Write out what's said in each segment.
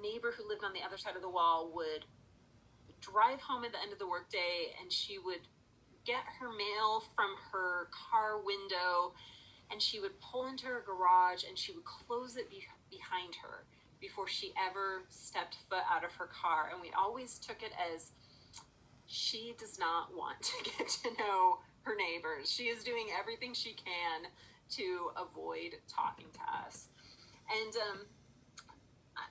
neighbor who lived on the other side of the wall would drive home at the end of the workday, and she would get her mail from her car window, and she would pull into her garage and she would close it behind her before she ever stepped foot out of her car. And we always took it as she does not want to get to know her neighbors. She is doing everything she can to avoid talking to us. And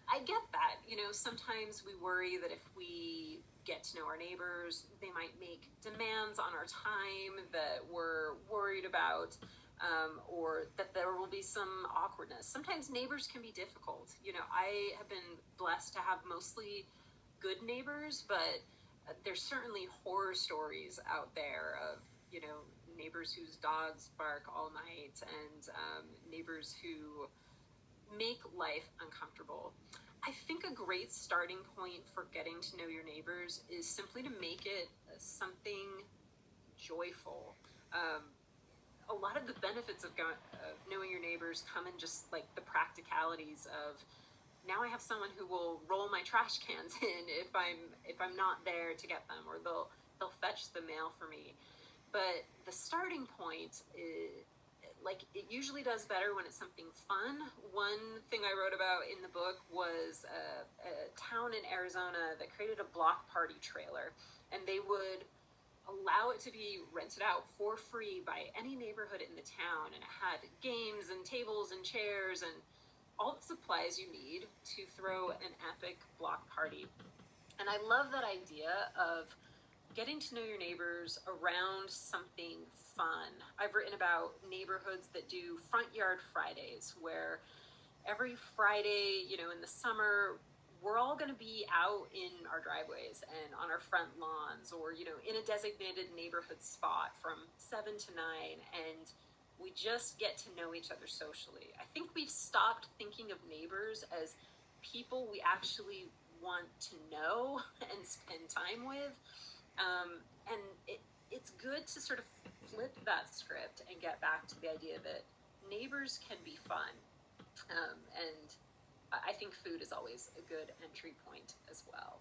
I get that. Sometimes we worry that if we get to know our neighbors, they might make demands on our time that we're worried about, or that there will be some awkwardness. Sometimes neighbors can be difficult. I have been blessed to have mostly good neighbors, but there's certainly horror stories out there of, neighbors whose dogs bark all night, and neighbors who make life uncomfortable. I think a great starting point for getting to know your neighbors is simply to make it something joyful. A lot of the benefits of knowing your neighbors come in just like the practicalities of, now I have someone who will roll my trash cans in if I'm not there to get them, or they'll fetch the mail for me. But the starting point is, it usually does better when it's something fun. One thing I wrote about in the book was a town in Arizona that created a block party trailer, and they would allow it to be rented out for free by any neighborhood in the town, and it had games and tables and chairs and all the supplies you need to throw an epic block party. And I love that idea of getting to know your neighbors around something fun. I've written about neighborhoods that do front yard Fridays, where every Friday, in the summer, we're all going to be out in our driveways and on our front lawns, or, in a designated neighborhood spot from 7 to 9, and we just get to know each other socially. I think we've stopped thinking of neighbors as people we actually want to know and spend time with. And it's good to sort of flip that script and get back to the idea that neighbors can be fun. And I think food is always a good entry point as well.